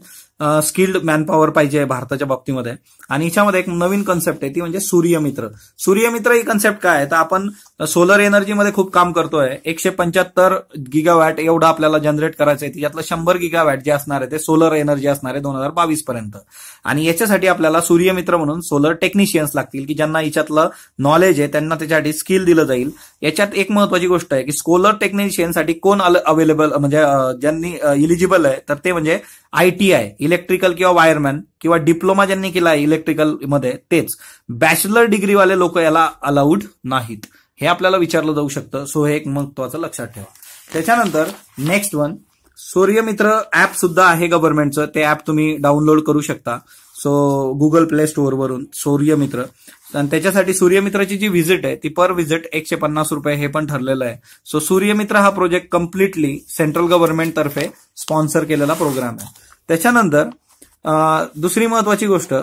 स्किल्ड मॅनपॉवर पाहिजे भारताच्या बाबतीमध्ये. आणि याच्यामध्ये एक नवीन कन्सेप्ट आहे ती म्हणजे सूर्यमित्र. सूर्यमित्र ही कन्सेप्ट काय आहे तर आपण सोलर एनर्जीमध्ये खूप काम करतोय. 175 गिगावॅट एवढं आपल्याला जनरेट करायचं आहे. त्याच्यातलं 100 गिगावॅट जे असणार आहे ते सोलर एनर्जी असणार आहे 2022 पर्यंत. आणि याच्यासाठी आपल्याला सूर्यमित्र म्हणून सोलर टेक्निशियन्स लागतील की ज्यांना याच्यातलं नॉलेज आहे, त्यांना त्याच्यासाठी स्किल दिलं जाईल. याच्यात एक महत्वाची गोष्ट आहे की सोलर टेक्निशियनसाठी कोण अवेलेबल म्हणजे ज्यांनी इलिजिबल आहे तर ते म्हणजे ITI इलेक्ट्रिकल किंवा वायरमॅन किंवा डिप्लोमा ज्यांनी केला आहे इलेक्ट्रिकल मध्ये तेच. बॅचलर डिग्रीवाले लोक याला अलाउड नाहीत, हे आपल्याला विचारलं जाऊ शकतं. सो हे एक महत्वाचं लक्षात ठेवा. त्याच्यानंतर नेक्स्ट वन, सूर्यमित्र ऍप सुद्धा आहे गव्हर्नमेंटचं. ते ऍप तुम्ही डाउनलोड करू शकता. सो गुगल प्ले स्टोअर वरून सूर्यमित्र. आणि त्याच्यासाठी सूर्यमित्राची जी व्हिजिट आहे ती पर व्हिजिट 150 रुपये हे पण ठरलेलं आहे. सो सूर्यमित्र हा प्रोजेक्ट कम्प्लिटली सेंट्रल गव्हर्नमेंट तर्फे स्पॉन्सर केलेला प्रोग्राम आहे. त्याच्यानंतर दुसरी महत्वाची गोष्ट,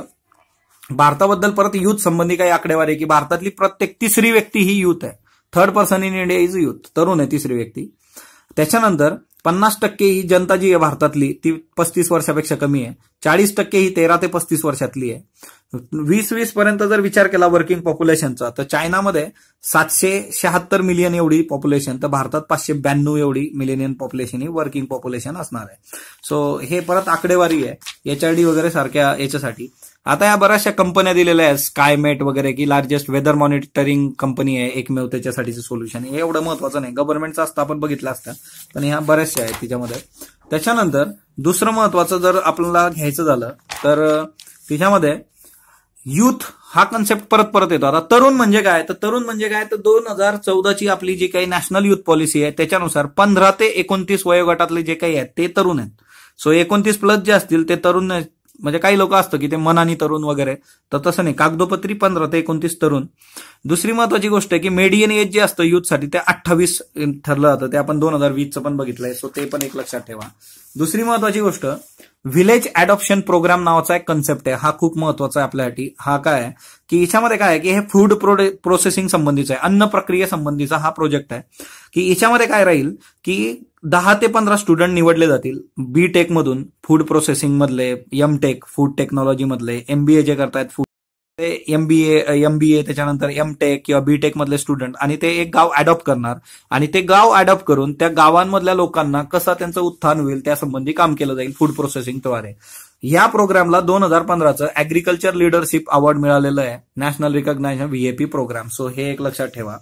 भारताबद्दल परत युथ संबंधी काही आकडेवारी आहे की भारतातली प्रत्येक 3री व्यक्ती ही युथ आहे. 3rd person in India is youth, तरुण आहे 3री व्यक्ती. त्याच्यानंतर 50% ही जनता जी आहे भारतातली ती 35 वर्षापेक्षा कमी आहे. 40% ही 13 ते 35 वर्षातली आहे. 2020 पर्यंत जर विचार केला वर्किंग पॉप्युलेशनचा तर चायनामध्ये 776 मिलियन एवढी पॉप्युलेशन, तर भारतात 592 एवढी मिलियन पॉप्युलेशन ही वर्किंग पॉप्युलेशन असणार आहे. सो हे परत आकडेवारी आहे HRD वगैरे सारख्या याच्यासाठी. आता या बऱ्याचशा कंपन्या दिलेल्या आहेत, स्कायमेट वगैरे की लार्जेस्ट वेदर मॉनिटरिंग कंपनी आहे एकमेव त्याच्यासाठीचं सोल्युशन. हे एवढं महत्वाचं नाही, गव्हर्नमेंटचं असतं आपण बघितलं असतं, पण ह्या बऱ्याचशा आहेत तिच्यामध्ये. त्याच्यानंतर दुसरं महत्वाचं जर आपल्याला घ्यायचं झालं तर तिच्यामध्ये युथ हा कन्सेप्ट परत येतो. आता तरुण म्हणजे काय तर 2014ची आपली जी काही नॅशनल युथ पॉलिसी आहे त्याच्यानुसार 15 ते 29 वयोगटातले जे काही आहेत ते तरुण आहेत. सो 29 प्लस जे असतील ते तरुण, म्हणजे काही लोक असतं की ते मनानी तरुण वगैरे, तर तसं नाही, कागदोपत्री 15 ते 29 तरुण. दुसरी महत्वाची गोष्ट आहे की मेडियन एज जे असतं युथसाठी ते 28 ठरलं जातं. ते आपण 2020चं पण बघितलंय. सो ते पण एक लक्षात ठेवा. दुसरी महत्वाची गोष्ट, व्हिलेज अडॉप्शन प्रोग्राम नावाचा एक कन्सेप्ट आहे. हा खूप महत्वाचा आहे आपल्यासाठी. हा काय आहे की याच्यामध्ये काय आहे की हे फूड प्रोसेसिंग संबंधीचा आहे, अन्न प्रक्रिये संबंधीचा हा प्रोजेक्ट आहे. की याच्यामध्ये काय राहील की 10 ते 15 स्टुडंट निवडले जातील BTech मधून, फूड प्रोसेसिंग मधले, MTech फूड टेक्नॉलॉजी मधले, MBA जे करतायत फूड MBA त्याच्यानंतर MTech किंवा BTech मधले स्टुडंट, आणि ते एक गाव अडॉप्ट करणार आणि ते गाव अडॉप्ट करून त्या गावांमधल्या लोकांना कसं त्यांचं उत्थान होईल त्यासंबंधी काम केलं जाईल फूड प्रोसेसिंगद्वारे. या प्रोग्रामला 2015चं ऍग्रिकल्चर लिडरशिप अवॉर्ड मिळालेलं आहे, national recognition VAP programme. So हे एक लक्षात ठेवा.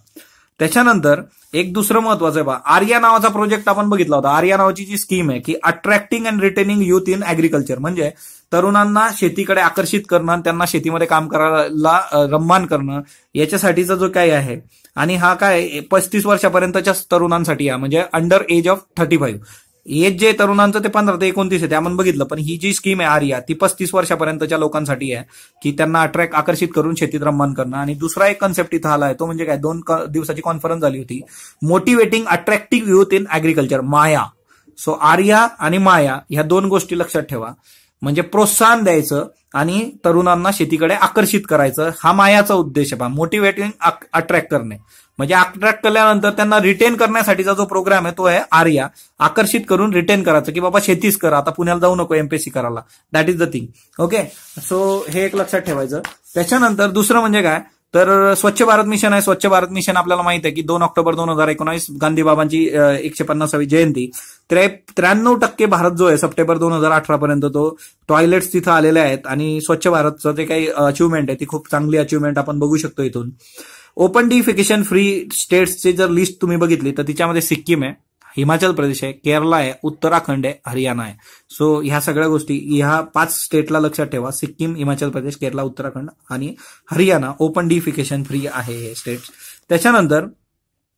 त्याच्यानंतर एक दुसरं महत्वाचं आहे आर्या नावाचा प्रोजेक्ट आपण बघितला होता. आर्या नावाची जी स्कीम आहे की attracting and retaining youth in agriculture, म्हणजे तरुणांना शेतीकडे आकर्षित करणं, त्यांना शेतीमध्ये काम करायला रम्मान करणं, याच्यासाठीचा जो काही आहे. आणि हा काय 35 वर्षापर्यंतच्या तरुणांसाठी आहे, म्हणजे अंडर एज ऑफ 35. एज जे तरुणांचं ते 15 ते 29 आहे ते आपण बघितलं, पण ही जी स्कीम आहे आर्या ती 35 वर्षापर्यंतच्या लोकांसाठी आहे की त्यांना आकर्षित करून शेतीत रम्मान करणं. आणि दुसरा एक कन्सेप्ट इथं आला आहे तो म्हणजे काय, 2 दिवसाची कॉन्फरन्स झाली होती, motivating attractive youth in agriculture, Maya. So Arya आणि माया ह्या 2 गोष्टी लक्षात ठेवा, म्हणजे प्रोत्साहन द्यायचं आणि तरुणांना शेतीकडे आकर्षित करायचं, हा मायाचा उद्देश आहे. मोटिवेटिंग अट्रॅक्ट करणे, म्हणजे अट्रॅक्ट केल्यानंतर त्यांना रिटेन करण्यासाठीचा जो प्रोग्राम आहे तो आहे आर्या. आकर्षित करून रिटेन करायचं की बाबा शेतीच करा, आता पुण्याला जाऊ नको MPSC करायला, that is the thing. Okay, so हे एक लक्षात ठेवायचं. त्याच्यानंतर दुसरं म्हणजे काय तर स्वच्छ भारत मिशन आहे. स्वच्छ भारत मिशन आपल्याला माहित आहे की 2 ऑक्टोबर 2019 गांधीबाबांची 150वी जयंती. 93% भारत जो आहे सप्टेंबर 2018 पर्यंत तो टॉयलेट्स तिथं आलेले आहेत. आणि स्वच्छ भारतचं जे काही अचिव्हमेंट आहे ती खूप चांगली अचिव्हमेंट आपण बघू शकतो इथून. ओपन डिफिकेशन फ्री स्टेट्सची जर लिस्ट तुम्ही बघितली तर तिच्यामध्ये सिक्कीम आहे, हिमाचल प्रदेश आहे, केरला आहे, उत्तराखंड आहे, हरियाणा आहे. सो ह्या सगळ्या गोष्टी ह्या 5 स्टेटला लक्षात ठेवा. सिक्कीम, हिमाचल प्रदेश, केरला, उत्तराखंड आणि हरियाणा ओपन डिफिकेशन फ्री आहे हे स्टेट्स. त्याच्यानंतर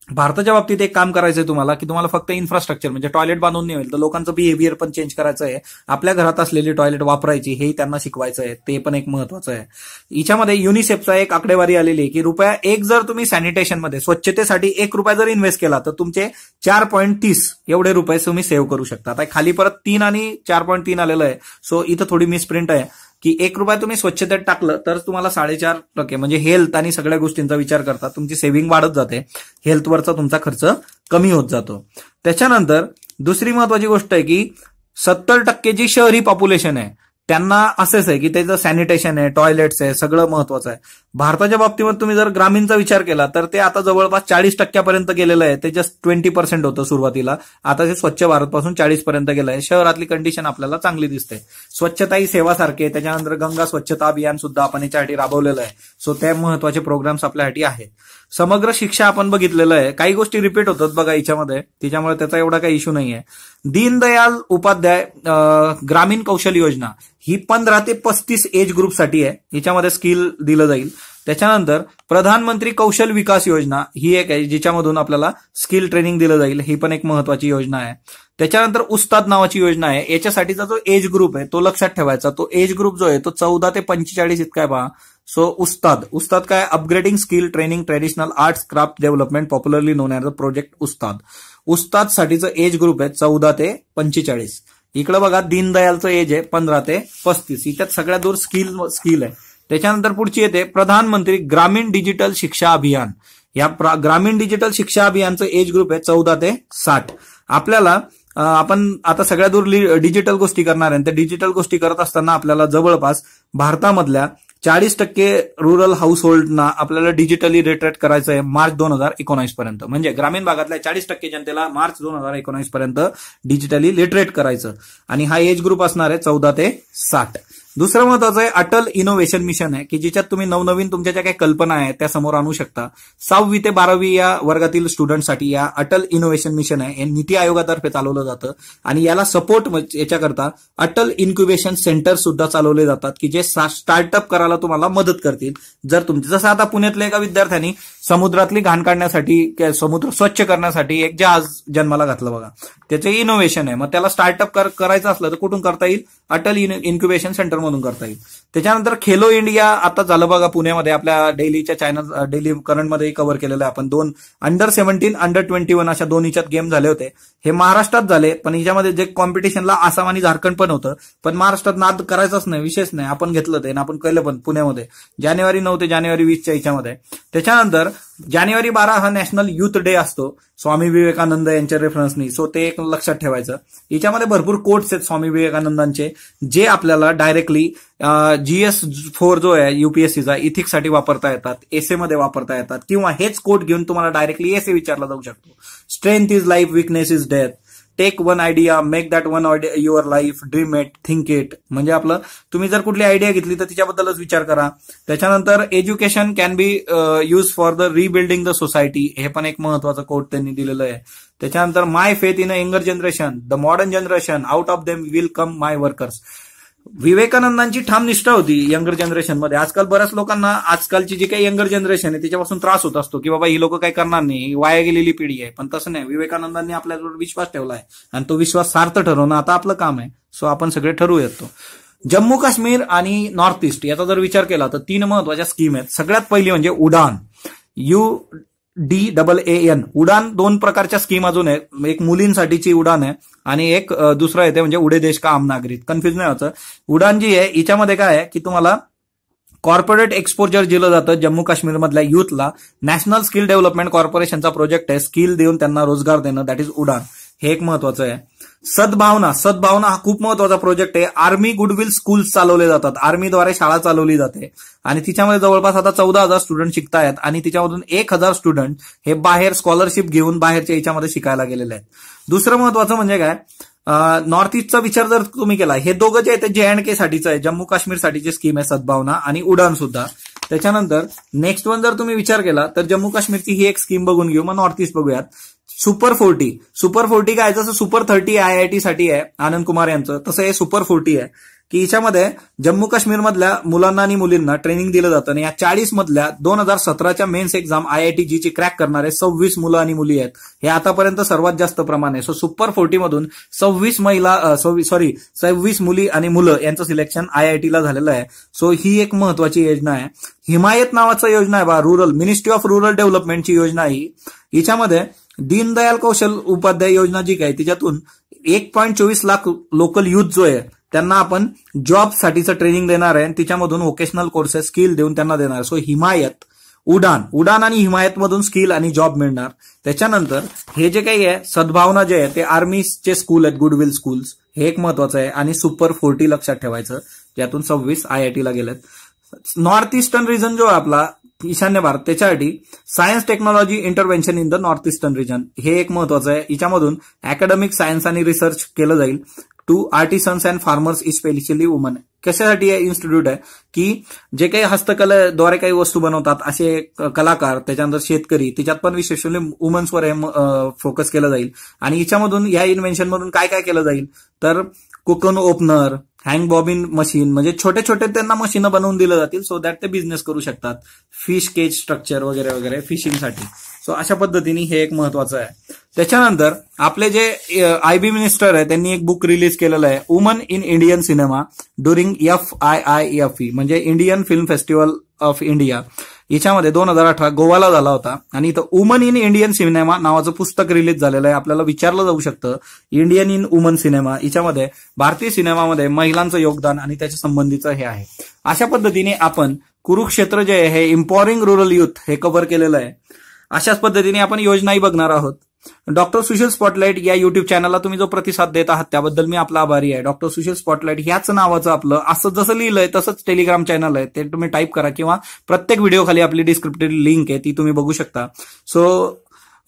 भारताच्या बाबतीत एक काम करायचंय तुम्हाला, की तुम्हाला फक्त इन्फ्रास्ट्रक्चर म्हणजे टॉयलेट बांधून नाही होईल, तर लोकांचं बिहेवियर पण चेंज करायचं आहे. आपल्या घरात असलेली टॉयलेट वापरायची हे त्यांना शिकवायचं आहे, ते पण एक महत्वाचं आहे. हिच्यामध्ये युनिसेफचा एक आकडेवारी आलेली आहे की ₹1 जर तुम्ही सॅनिटेशनमध्ये स्वच्छतेसाठी ₹1 जर इन्व्हेस्ट केला तर तुमचे 4.30 एवढे रुपये तुम्ही सेव्ह करू शकता. आता खाली परत 3 आणि 4.3 आलेलं आहे. सो इथं थोडी मिसप्रिंट आहे की ₹1 तुम्ही स्वच्छतेत टाकलं तर तुम्हाला 4.5% म्हणजे हेल्थ आणि सगळ्या गोष्टींचा विचार करता तुमची सेव्हिंग वाढत जाते, हेल्थवरचा तुमचा खर्च कमी होत जातो. त्याच्यानंतर दुसरी महत्वाची गोष्ट आहे की 70% जी शहरी पॉप्युलेशन आहे त्यांना असंच आहे की त्याचं सॅनिटेशन आहे, टॉयलेट्स आहे, सगळं महत्वाचं आहे. भारताच्या बाबतीमध्ये तुम्ही जर ग्रामीणचा विचार केला तर ते आता जवळपास 40% गेलेलं आहे. ते जस्ट 20% होतं सुरुवातीला, आता ते स्वच्छ भारत पासून 40% गेलं आहे. शहरातली कंडिशन आपल्याला चांगली दिसते. स्वच्छता ही सेवासारखी आहे. त्याच्यानंतर गंगा स्वच्छता अभियान सुद्धा आपण याच्यासाठी राबवलेलं आहे. सो ते महत्वाचे प्रोग्राम्स आपल्यासाठी आहेत. समग्र शिक्षा आपण बघितलेलं आहे. काही गोष्टी रिपीट होतात बघा याच्यामध्ये, त्याच्यामुळे त्याचा एवढा काही इश्यू नाहीये. दीनदयाल उपाध्याय ग्रामीण कौशल्य योजना ही 15 ते 35 एज ग्रुपसाठी आहे. याच्यामध्ये स्किल दिलं जाईल. त्याच्यानंतर प्रधानमंत्री कौशल विकास योजना ही एक आहे जिच्यामधून आपल्याला स्किल ट्रेनिंग दिलं जाईल. ही पण एक महत्वाची योजना आहे. त्याच्यानंतर उस्ताद नावाची योजना आहे. याच्यासाठीचा जो एज ग्रुप आहे तो लक्षात ठेवायचा. तो एज ग्रुप जो आहे तो 14 ते 45 इतका आहे पहा. सो उस्ताद काय, upgrading skill training traditional arts craft development popularly known as the project Ustad साठीचं एज ग्रुप आहे 14 ते 45. इकडे बघा दीनदयालचं एज आहे 15 ते 35. इथं सगळ्यात दूर स्किल आहे. त्याच्यानंतर पुढची येते प्रधानमंत्री ग्रामीण डिजिटल शिक्षा अभियान. या ग्रामीण डिजिटल शिक्षा अभियानचं एज ग्रुप आहे 14 ते 60. आपल्याला आपण आता सगळ्या दूर डिजिटल गोष्टी करणार आहे. त्या डिजिटल गोष्टी करत असताना आपल्याला जवळपास भारतामधल्या 40% रुरल हाऊस होल्डना आपल्याला डिजिटली रिट्रेट करायचं आहे मार्च 2019 पर्यंत. म्हणजे ग्रामीण भागातल्या 40% जनतेला मार्च 2019 पर्यंत डिजिटली लिटरेट करायचं. आणि हा एज ग्रुप असणार आहे 14 ते 60. दुसरं महत्वाचं आहे अटल इनोव्हेशन मिशन आहे की ज्याच्यात तुम्ही नवनवीन तुमच्या ज्या काही कल्पना आहेत त्या समोर आणू शकता. 6वी ते 12वी या वर्गातील स्टुडंटसाठी या अटल इनोव्हेशन मिशन आहे. हे नीती आयोगातर्फे चालवलं जातं आणि याला सपोर्ट याच्याकरता अटल इन्क्युबेशन सेंटर सुद्धा चालवले जातात की जे स्टार्टअप करायला तुम्हाला मदत करतील. जर तुमचं जसं आता पुण्यातल्या एका विद्यार्थ्याने समुद्रातली घाण काढण्यासाठी, समुद्र स्वच्छ करण्यासाठी एक जहाज जन्माला घातलं बघा, त्याचे इनोव्हेशन आहे. मग त्याला स्टार्टअप करायचं असलं तर कुठून करता येईल? अटल इन्क्युबेशन सेंटर मधून करता येईल. त्याच्यानंतर खेलो इंडिया आता झालं बघा पुण्यामध्ये, आपल्या डेलीच्या चॅनल डेली करंटमध्ये कव्हर केलेलं आहे आपण. 2 अंडर-17 अंडर-21 अशा 2 हिच्यात गेम झाले होते. हे महाराष्ट्रात झाले, पण हिच्यामध्ये जे कॉम्पिटिशनला आसाम आणि झारखंड पण होतं, पण महाराष्ट्रात नाद करायचाच नाही, विशेष नाही. आपण घेतलं ते आणि आपण केलं पण पुण्यामध्ये जानेवारी 9 ते जानेवारी 20च्या हिच्यामध्ये. त्याच्यानंतर जानेवारी 12 हा नॅशनल युथ डे असतो स्वामी विवेकानंद यांच्या रेफरन्सनी. सो ते एक लक्षात ठेवायचं. याच्यामध्ये भरपूर कोट्स आहेत स्वामी विवेकानंदांचे जे आपल्याला डायरेक्टली GS4 जो आहे UPSCचा इथिक्ससाठी वापरता येतात, एसे मध्ये वापरता येतात, किंवा हेच कोट घेऊन तुम्हाला डायरेक्टली एसे विचारला जाऊ शकतो. Strength is life, weakness is death. Take one idea, make that one your life, dream it, think it. म्हणजे आपलं तुम्ही जर कुठली आयडिया घेतली तर तिच्याबद्दलच विचार करा. त्याच्यानंतर education can be use for the rebuilding the society. हे पण एक महत्वाचं कोट त्यांनी दिलेलं आहे. त्याच्यानंतर my faith in a younger generation, the modern generation, out of them will come my workers. विवेकानंदांची ठाम निष्ठा होती यंगर जनरेशनमध्ये. आजकाल बऱ्याच लोकांना आजकालची जी काही यंगर जनरेशन आहे त्याच्यापासून त्रास होत असतो की बाबा ही लोक काही करणार नाही, वाया गेलेली पिढी आहे. पण तसं नाही, विवेकानंदांनी आपल्यावर विश्वास ठेवला आहे आणि तो विश्वास सार्थ ठरवणं आता आपलं काम आहे. सो आपण सगळे ठरवूयात तो. जम्मू काश्मीर आणि नॉर्थ ईस्ट याचा जर विचार केला तर 3 महत्वाच्या स्कीम आहेत. सगळ्यात पहिली म्हणजे उडान, UDAAN. उडान 2 प्रकारच्या स्कीम अजून आहेत. एक मुलींसाठीची उडान आहे आणि एक दुसरा येते म्हणजे उडे देश का आम नागरिक. कन्फ्युज नाही व्हायचं. उडान जी आहे हिच्यामध्ये काय आहे की तुम्हाला कॉर्पोरेट एक्सपोजर दिलं जातं जम्मू काश्मीरमधल्या युथला. नॅशनल स्किल डेव्हलपमेंट कॉर्पोरेशनचा प्रोजेक्ट आहे. स्किल देऊन त्यांना रोजगार देणं, दॅट इज उडान. हे एक महत्वाचं आहे. सद्भावना हा खूप महत्वाचा प्रोजेक्ट आहे. आर्मी गुडविल स्कूल्स चालवले जातात. आर्मीद्वारे शाळा चालवली जाते आणि तिच्यामध्ये जवळपास आता 14,000 स्टुडंट शिकतायत आणि तिच्यामधून 1,000 स्टुडंट हे बाहेर स्कॉलरशिप घेऊन बाहेरच्या याच्यामध्ये शिकायला गेलेले आहेत. दुसरं महत्वाचं म्हणजे काय, नॉर्थ ईस्टचा विचार जर तुम्ही केला, हे दोघं जे आहेत JNK साठीचं आहे, जम्मू काश्मीर साठीची स्कीम आहे सद्भावना आणि उडान सुद्धा. त्याच्यानंतर नेक्स्ट वन जर तुम्ही विचार केला तर जम्मू काश्मीरची ही एक स्कीम बघून घेऊ. मग नॉर्थ ईस्ट बघूयात. सुपर 40 काय, जसं सुपर 30 IIT साठी आहे आनंद कुमार यांचं, तसं हे सुपर 40 आहे की याच्यामध्ये जम्मू काश्मीर मधल्या मुलांना आणि मुलींना ट्रेनिंग दिलं जातं. आणि या 40 मधल्या 2017च्या मेन्स एक्झाम IIT ची क्रॅक करणारे 26 मुलं आणि मुली आहेत. हे आतापर्यंत सर्वात जास्त प्रमाण आहे. सो सुपर 40 मधून 26 मुली आणि मुलं यांचं सिलेक्शन IIT ला झालेलं आहे. सो ही एक महत्वाची योजना आहे. हिमायत नावाचं योजना आहे रूरल मिनिस्ट्री ऑफ रूरल डेव्हलपमेंटची योजना आहे. हिच्यामध्ये दीनदयाल कौशल उपाध्याय योजना जी काय तिच्यातून 1.24 लाख लोकल युथ जो आहे त्यांना आपण जॉब साठीचं ट्रेनिंग देणार आहे आणि तिच्यामधून व्होकेशनल कोर्सेस स्किल देऊन त्यांना देणार. सो हिमायत, उडान आणि हिमायत मधून स्किल आणि जॉब मिळणार. त्याच्यानंतर हे जे काही आहे सद्भावना जे आहे ते आर्मीचे स्कूल आहेत, गुडविल स्कूल्स, हे एक महत्वाचं आहे. आणि सुपर 40 लक्षात ठेवायचं, ज्यातून 26 IIT ला गेलेत. नॉर्थ ईस्टर्न रिजन जो आहे आपला ईशान्य भारत, त्याच्यासाठी science technology intervention in the north eastern region हे एक महत्वाचं आहे. याच्यामधून अकॅडमिक सायन्स आणि रिसर्च केलं जाईल to artisans and farmers specially woman. कशासाठी हे इन्स्टिट्यूट आहे की जे काही हस्तकलेद्वारे काही वस्तू बनवतात असे कलाकार, त्याच्यानंतर शेतकरी, त्याच्यात पण विशेषली वुमन्सवर फोकस केलं जाईल. आणि याच्यामधून या इन्व्हेन्शन मधून काय काय केलं जाईल तर cocoon opener, hang bobbin machine, म्हणजे छोटे छोटे त्यांना मशीन बनवून दिलं जातील सो दॅट ते बिझनेस करू शकतात. फिश केज स्ट्रक्चर वगैरे वगैरे फिशिंगसाठी. सो अशा पद्धतीने हे एक महत्वाचं आहे. त्याच्यानंतर आपले जे IB मिनिस्टर आहे त्यांनी एक बुक रिलीज केलेलं आहे, woman in Indian cinema during FIIFE, म्हणजे Indian film festival of India. याच्यामध्ये 2018 गोवाला झाला होता. आणि इथं वुमन इन इंडियन सिनेमा नावाचं पुस्तक रिलीज झालेलं आहे. आपल्याला विचारलं जाऊ शकतं इंडियन इन वुमन सिनेमा, याच्यामध्ये भारतीय सिनेमामध्ये महिलांचं योगदान आणि त्याच्या संबंधीचं हे आहे. अशा पद्धतीने आपण कुरुक्षेत्र जे आहे हे एम्पॉवरिंग रूरल युथ हे कव्हर केलेलं आहे. अशाच पद्धतीने आपण योजनाही बघणार आहोत. डॉक्टर सुशील स्पॉटलाईट या युट्यूब चॅनलला तुम्ही जो प्रतिसाद देत आहात त्याबद्दल मी आपला आभारी आहे. डॉक्टर सुशील स्पॉटलाईट ह्याच नावाचं आपलं असं जसं लिहिलंय तसंच टेलिग्राम चॅनल आहे, ते तुम्ही टाईप करा किंवा प्रत्येक व्हिडिओ खाली आपली डिस्क्रिप्टिव्ह लिंक आहे ती तुम्ही बघू शकता. सो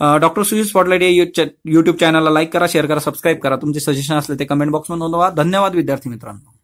डॉक्टर सुशील स्पॉटलाईट या युट्यूब चॅनलला लाईक करा, शेअर करा, सबस्क्राईब करा. तुमचे सजेशन असले ते कमेंट बॉक्समध्ये नोंदवा. धन्यवाद विद्यार्थी मित्रांनो.